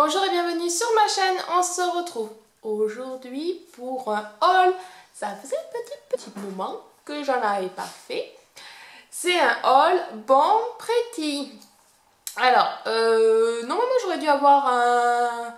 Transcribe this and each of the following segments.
Bonjour et bienvenue sur ma chaîne, on se retrouve aujourd'hui pour un haul. Ça faisait petit moment que j'en avais pas fait. C'est un haul Bon Pretty. Alors, normalement j'aurais dû avoir un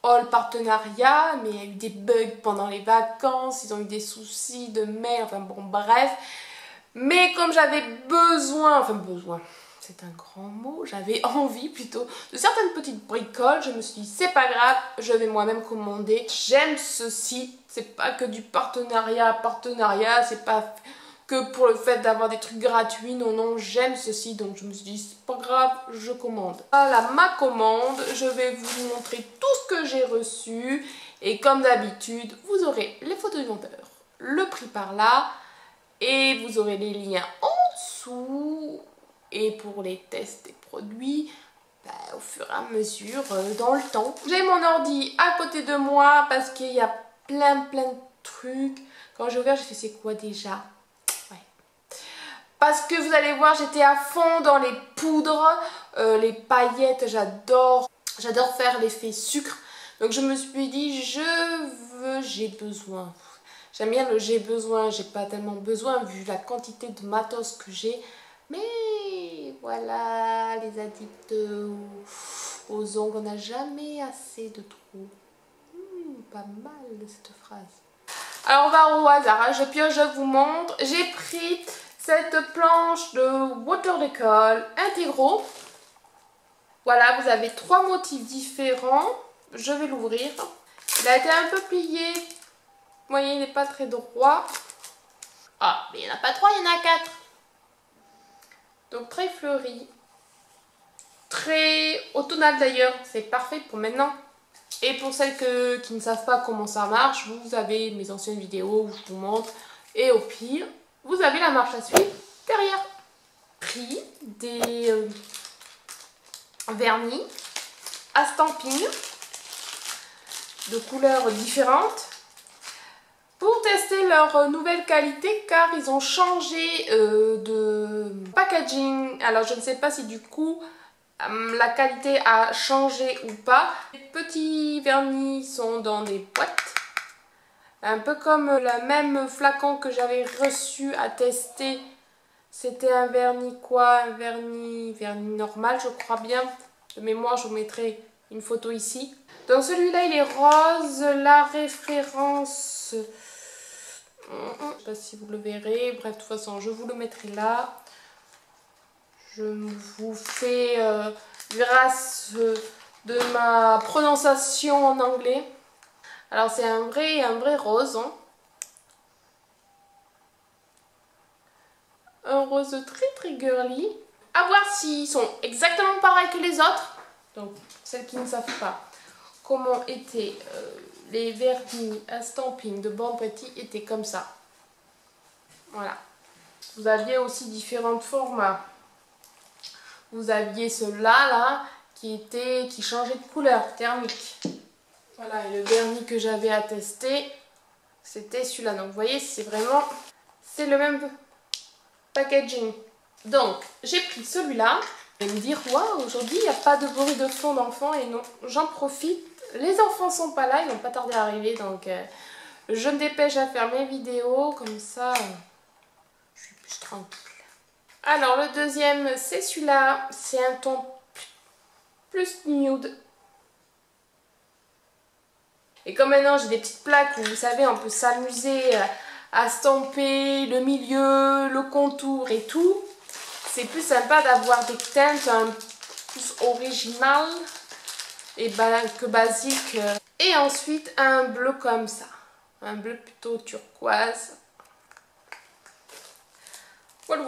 haul partenariat, mais il y a eu des bugs pendant les vacances, ils ont eu des soucis de mail, enfin bon bref. Mais comme j'avais besoin, c'est un grand mot, j'avais envie plutôt de certaines petites bricoles, je me suis dit c'est pas grave, je vais moi-même commander. J'aime ce site, c'est pas que du partenariat, c'est pas que pour le fait d'avoir des trucs gratuits, non, j'aime ce site, donc je me suis dit c'est pas grave, je commande. Voilà ma commande, je vais vous montrer tout ce que j'ai reçu et comme d'habitude, vous aurez les photos du vendeur, le prix par là, et vous aurez les liens en dessous. Et pour les tests des produits, au fur et à mesure, dans le temps. J'ai mon ordi à côté de moi parce qu'il y a plein de trucs. Quand j'ai ouvert, j'ai fait c'est quoi déjà? Ouais. Parce que vous allez voir, j'étais à fond dans les poudres, les paillettes, j'adore. J'adore faire l'effet sucre. Donc je me suis dit, j'ai besoin. J'aime bien le j'ai besoin, j'ai pas tellement besoin vu la quantité de matos que j'ai. Mais voilà, les addicts aux ongles, on n'a jamais assez de trous. Pas mal cette phrase. Alors on va au hasard, hein. Je pioche, je vous montre. J'ai pris cette planche de Water Decol Integro. Voilà, vous avez 3 motifs différents. Je vais l'ouvrir. Il a été un peu plié. Vous voyez, il n'est pas très droit. Ah, mais il n'y en a pas 3, il y en a 4. Donc très fleuri. Très automnal d'ailleurs. C'est parfait pour maintenant. Et pour celles qui ne savent pas comment ça marche, vous avez mes anciennes vidéos où je vous montre. Et au pire, vous avez la marche à suivre derrière. Pris des vernis à stamping de couleurs différentes pour tester leur nouvelle qualité car ils ont changé de packaging. Alors je ne sais pas si du coup la qualité a changé ou pas. Les petits vernis sont dans des boîtes, un peu comme le même flacon que j'avais reçu à tester. C'était un vernis quoi? Un vernis normal je crois bien. De mémoire je vous mettrai une photo ici. Donc celui-là il est rose, la référence, je ne sais pas si vous le verrez, bref de toute façon je vous le mettrai là. Je vous fais grâce de ma prononciation en anglais. Alors c'est un vrai rose, hein. Un rose très girly. À voir s'ils sont exactement pareils que les autres. Donc celles qui ne savent pas comment étaient les vernis à stamping de Bon Pretty étaient comme ça. Voilà. Vous aviez aussi différents formats. Vous aviez ceux-là là qui changeait de couleur thermique. Voilà, et le vernis que j'avais à tester, c'était celui-là. Donc vous voyez, c'est le même packaging. Donc j'ai pris celui-là. Vous allez me dire, waouh, aujourd'hui il n'y a pas de bruit de fond d'enfant, et non, j'en profite. Les enfants sont pas là, ils n'ont pas tardé à arriver, donc je me dépêche à faire mes vidéos, comme ça je suis plus tranquille. Alors le deuxième c'est celui-là, c'est un ton plus nude. Et comme maintenant j'ai des petites plaques où vous savez on peut s'amuser à stamper le milieu, le contour et tout, c'est plus sympa d'avoir des teintes un peu plus originales et que basique. Et ensuite un bleu comme ça, un bleu plutôt turquoise. Voilà.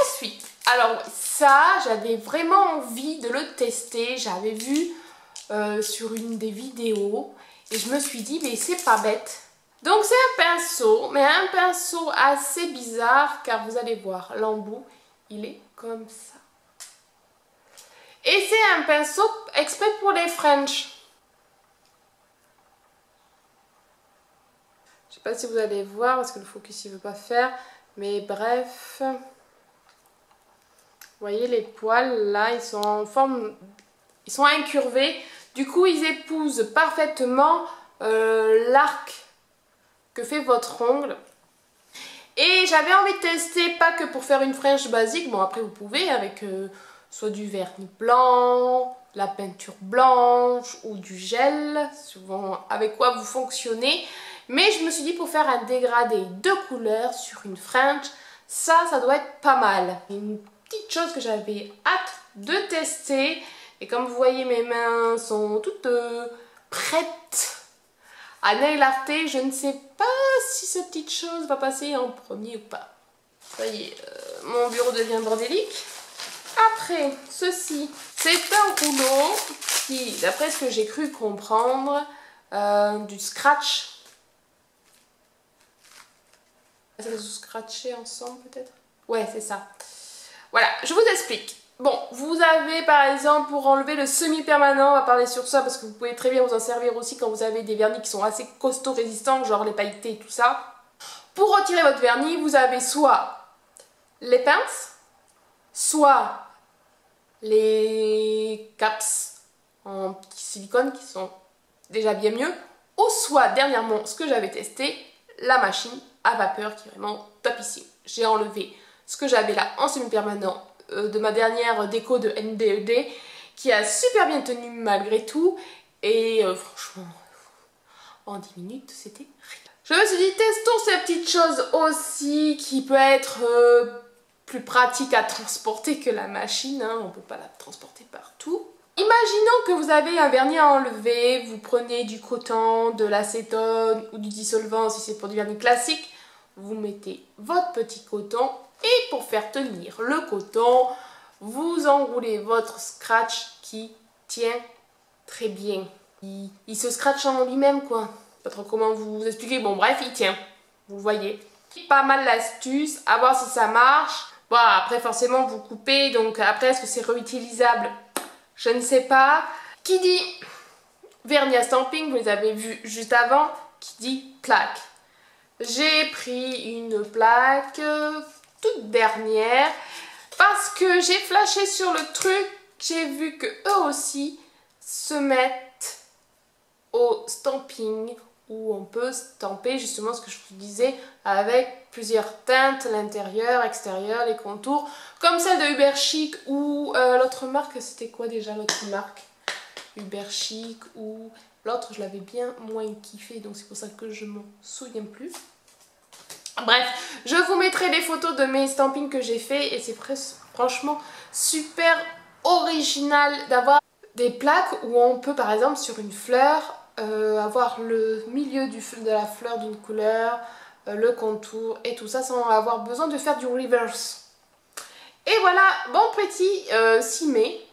Ensuite, alors ça, j'avais vraiment envie de le tester. J'avais vu sur une des vidéos et je me suis dit, mais c'est pas bête. Donc c'est un pinceau, mais un pinceau assez bizarre car vous allez voir, l'embout, il est comme ça. Et c'est un pinceau exprès pour les French. Je sais pas si vous allez voir parce que le focus il veut pas faire. Mais bref, vous voyez les poils là, ils sont en forme, ils sont incurvés. Du coup, ils épousent parfaitement l'arc que fait votre ongle. Et j'avais envie de tester, pas que pour faire une French basique, bon après vous pouvez avec soit du vernis blanc, la peinture blanche ou du gel, souvent avec quoi vous fonctionnez. Mais je me suis dit pour faire un dégradé de couleurs sur une French, ça doit être pas mal. Une petite chose que j'avais hâte de tester, et comme vous voyez mes mains sont toutes prêtes à nail arter, je ne sais pas si cette petite chose va passer en premier ou pas. Ça y est, mon bureau devient bordélique. Après, ceci, c'est un rouleau qui, d'après ce que j'ai cru comprendre, du scratch. Ça va se scratcher ensemble peut-être? Ouais, c'est ça. Voilà, je vous explique. Bon, vous avez par exemple pour enlever le semi-permanent, on va parler sur ça parce que vous pouvez très bien vous en servir aussi quand vous avez des vernis qui sont assez costauds résistants, genre les pailletés et tout ça. Pour retirer votre vernis, vous avez soit les pinces, soit les caps en petit silicone qui sont déjà bien mieux, ou soit dernièrement ce que j'avais testé, la machine à vapeur qui est vraiment topissime. J'ai enlevé ce que j'avais là en semi-permanent de ma dernière déco de NDED qui a super bien tenu malgré tout et franchement en 10 minutes c'était rien. Je me suis dit testons ces petites choses aussi qui peut être plus pratique à transporter que la machine, hein. On ne peut pas la transporter partout. Imaginons que vous avez un vernis à enlever, vous prenez du coton, de l'acétone ou du dissolvant si c'est pour du vernis classique, vous mettez votre petit coton et pour faire tenir le coton, vous enroulez votre scratch qui tient très bien. Il se scratche en lui-même quoi. Pas trop comment vous expliquer, bon bref il tient, vous voyez. Pas mal l'astuce, à voir si ça marche. Bon après forcément vous coupez, donc après est-ce que c'est réutilisable? Je ne sais pas. Qui dit vernis à stamping, vous les avez vus juste avant, qui dit plaque. J'ai pris une plaque toute dernière parce que j'ai flashé sur le truc, j'ai vu que eux aussi se mettent au stamping où on peut stamper justement ce que je vous disais avec plusieurs teintes, l'intérieur, extérieur, les contours, comme celle de Uber Chic ou l'autre marque, c'était quoi déjà l'autre marque? Uber Chic ou l'autre je l'avais bien moins kiffé donc c'est pour ça que je m'en souviens plus. Bref, je vous mettrai des photos de mes stampings que j'ai fait et c'est franchement super original d'avoir des plaques où on peut par exemple sur une fleur avoir le milieu de la fleur d'une couleur, le contour et tout ça sans avoir besoin de faire du reverse. Et voilà, bon petit 6 mai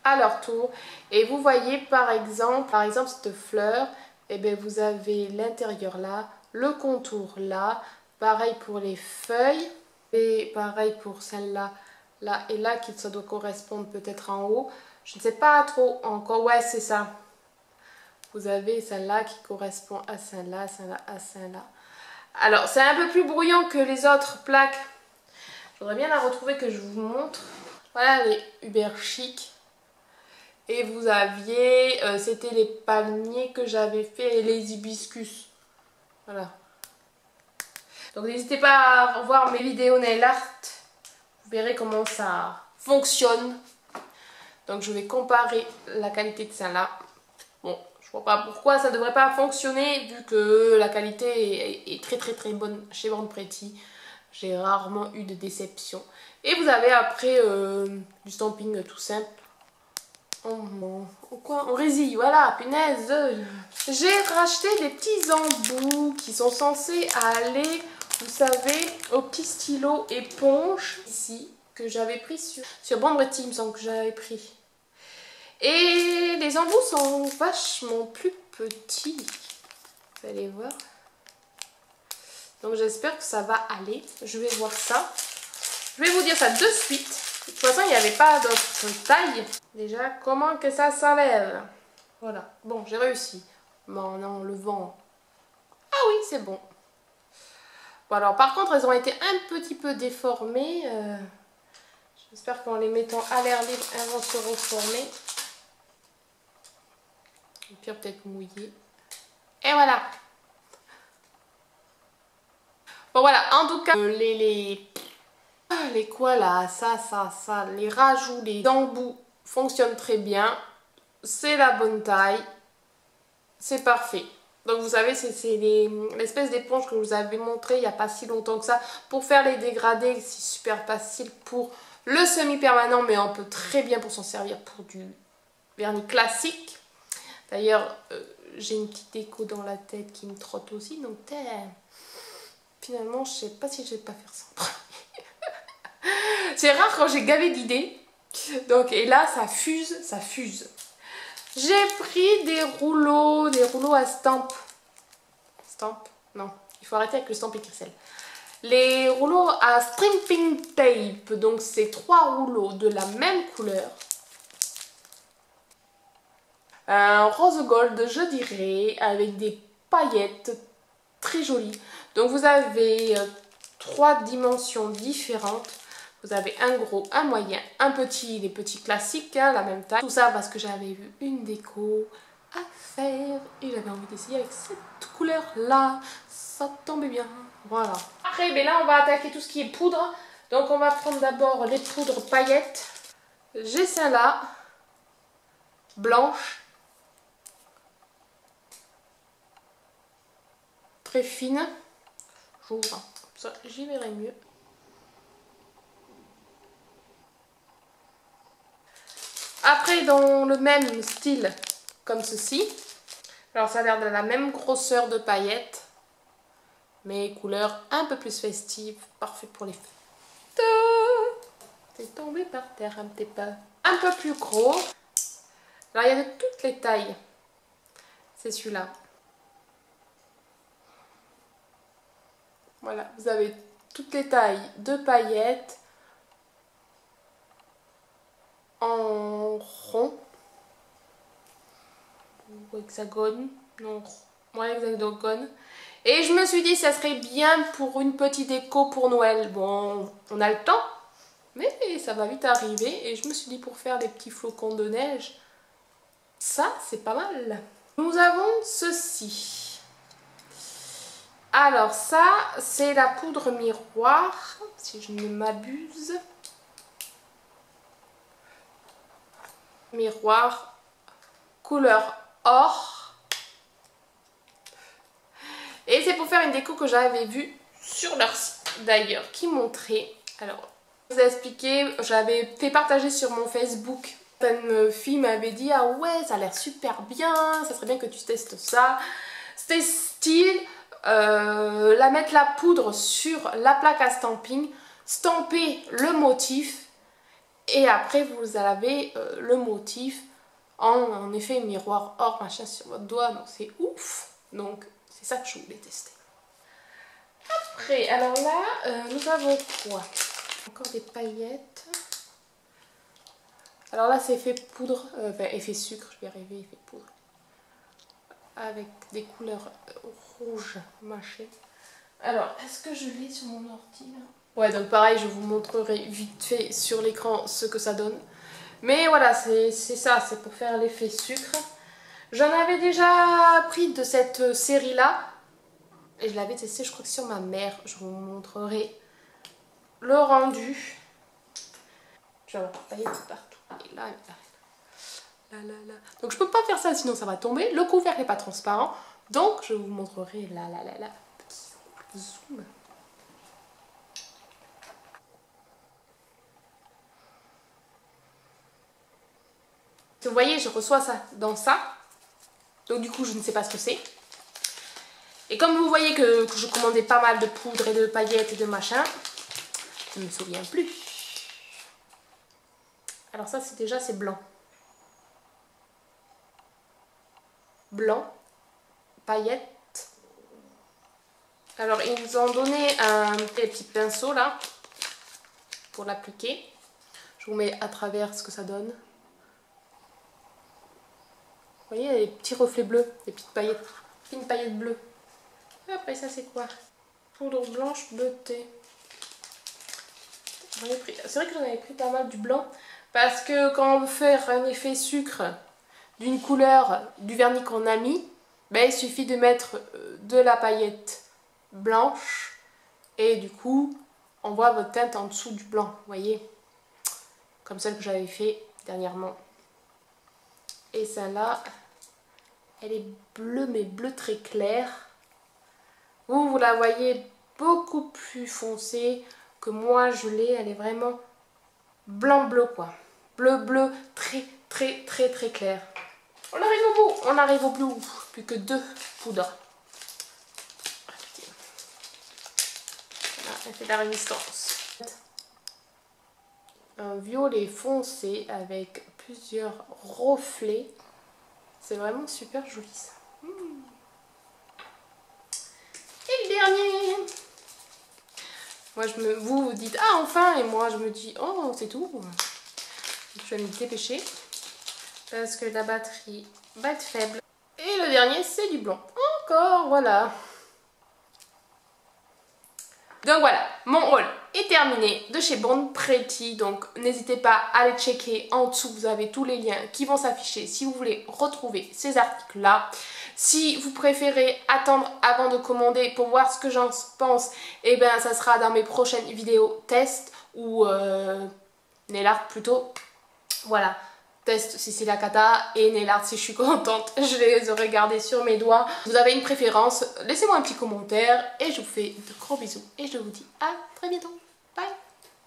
à leur tour. Et vous voyez par exemple cette fleur, et bien vous avez l'intérieur là, le contour là, pareil pour les feuilles et pareil pour celle-là, là et là qui ça doit correspondre peut-être en haut. Je ne sais pas trop encore, ouais c'est ça. Vous avez celle-là qui correspond à celle-là, celle-là, à celle-là. Alors c'est un peu plus brouillon que les autres plaques. Je voudrais bien la retrouver que je vous montre. Voilà les Uber Chic. Et vous aviez, c'était les palmiers que j'avais fait et les hibiscus. Voilà. Donc n'hésitez pas à voir mes vidéos nail art. Vous verrez comment ça fonctionne. Donc je vais comparer la qualité de celle-là. Bon, je vois pas pourquoi ça devrait pas fonctionner vu que la qualité est très bonne chez Born Pretty. J'ai rarement eu de déception. Et vous avez après du stamping tout simple. En résille, voilà, punaise. J'ai racheté des petits embouts qui sont censés aller, vous savez, au petit stylo éponge ici que j'avais pris sur Born Pretty, il me semble que j'avais pris. Et les embouts sont vachement plus petits, vous allez voir. Donc j'espère que ça va aller, je vais voir ça. Je vais vous dire ça de suite. De toute façon, il n'y avait pas d'autre taille. Déjà, comment que ça s'enlève? Voilà. Bon, j'ai réussi. Mais en enlevant... Ah oui, c'est bon. Bon, alors, par contre, elles ont été un petit peu déformées. J'espère qu'en les mettant à l'air libre, elles vont se reformer. Au pire peut-être mouillé. Et voilà. Bon voilà, en tout cas, les quoi là, ça, les rajouts, les embouts fonctionnent très bien. C'est la bonne taille. C'est parfait. Donc vous savez, c'est l'espèce d'éponge que je vous avais montré il n'y a pas si longtemps que ça. Pour faire les dégradés, c'est super facile pour le semi-permanent, mais on peut très bien pour s'en servir pour du vernis classique. D'ailleurs, j'ai une petite déco dans la tête qui me trotte aussi, donc finalement, je sais pas si je vais pas faire ça en premier. C'est rare quand j'ai gavé d'idées. Donc, et là, ça fuse, ça fuse. J'ai pris des rouleaux à stamp. Stamp? Non, il faut arrêter avec le stamp XL. Les rouleaux à stripping tape. Donc, c'est 3 rouleaux de la même couleur. Un rose gold, je dirais, avec des paillettes très jolies. Donc, vous avez 3 dimensions différentes. Vous avez un gros, un moyen, un petit, les petits classiques, hein, la même taille. Tout ça parce que j'avais vu une déco à faire et j'avais envie d'essayer avec cette couleur-là. Ça tombait bien. Voilà. Après, ben là, on va attaquer tout ce qui est poudre. Donc, on va prendre d'abord les poudres paillettes. J'ai celle-là, blanche, très fine. J'ouvre, comme ça, j'y verrai mieux. Après, dans le même style, comme ceci. Alors, ça a l'air de la même grosseur de paillettes, mais couleur un peu plus festive, parfait pour les fêtes. C'est tombé par terre un petit peu. Un peu plus gros. Alors, il y a de toutes les tailles. C'est celui-là. Voilà, vous avez toutes les tailles de paillettes en rond ou hexagone, non, ouais, hexagone. Et je me suis dit ça serait bien pour une petite déco pour Noël. Bon, on a le temps, mais ça va vite arriver. Et je me suis dit pour faire des petits flocons de neige, ça c'est pas mal. Nous avons ceci. Alors ça, c'est la poudre miroir, si je ne m'abuse. Miroir, couleur or. Et c'est pour faire une déco que j'avais vue sur leur site d'ailleurs, qui montrait. Alors, je vous ai expliqué, j'avais fait partager sur mon Facebook. Une fille m'avait dit, ah ouais, ça a l'air super bien, ça serait bien que tu testes ça. C'était style, mettre la poudre sur la plaque à stamping, stamper le motif. Et après, vous avez le motif en effet miroir or machin sur votre doigt. Donc c'est ouf. Donc c'est ça que je voulais tester. Après, alors là, nous avons quoi? Encore des paillettes. Alors là, c'est effet poudre, enfin effet sucre, je vais arriver, effet poudre. Avec des couleurs rouges mâchées. Alors, est-ce que je l'ai sur mon ordi là? Ouais, donc pareil, je vous montrerai vite fait sur l'écran ce que ça donne. Mais voilà, c'est ça, c'est pour faire l'effet sucre. J'en avais déjà pris de cette série-là. Et je l'avais testé, je crois que sur ma mère. Je vous montrerai le rendu. Je vais avoir paillettes partout. Et là, là. Donc je peux pas faire ça, sinon ça va tomber. Le couvercle n'est pas transparent. Donc je vous montrerai là. Petit zoom. Vous voyez, je reçois ça dans ça. Donc du coup, je ne sais pas ce que c'est. Et comme vous voyez que je commandais pas mal de poudre et de paillettes et de machin, je ne me souviens plus. Alors ça, c'est blanc. Blanc, paillettes. Alors ils nous ont donné un petit pinceau là pour l'appliquer. Je vous mets à travers ce que ça donne. Vous voyez, les petits reflets bleus, les petites paillettes, fines paillettes bleues. Après ça c'est quoi? Poudre blanche bleutée. C'est vrai que j'en avais pris pas mal du blanc parce que quand on veut faire un effet sucre, d'une couleur du vernis qu'on a mis, ben, il suffit de mettre de la paillette blanche et du coup on voit votre teinte en dessous du blanc, vous voyez, comme celle que j'avais fait dernièrement. Et celle-là, elle est bleue, mais bleu très clair. Vous la voyez beaucoup plus foncée que moi je l'ai. Elle est vraiment blanc-bleu quoi. Bleu-bleu très très très très clair. On arrive au bout. On arrive au bout. Plus que 2 poudres. Voilà, elle fait de la résistance. Un violet foncé avec plusieurs reflets. C'est vraiment super joli ça. Et le dernier. Moi vous vous dites ah enfin, et moi je me dis oh c'est tout. Je vais me dépêcher parce que la batterie va être faible. Et le dernier c'est du blanc. Encore voilà. Donc voilà, mon haul est terminé de chez Born Pretty. Donc n'hésitez pas à aller checker en dessous, vous avez tous les liens qui vont s'afficher si vous voulez retrouver ces articles là. Si vous préférez attendre avant de commander pour voir ce que j'en pense, et bien ça sera dans mes prochaines vidéos test ou nail art plutôt. Voilà. Test si c'est la cata et nail art si je suis contente, je les aurai gardés sur mes doigts. Si vous avez une préférence, laissez-moi un petit commentaire et je vous fais de gros bisous et je vous dis à très bientôt.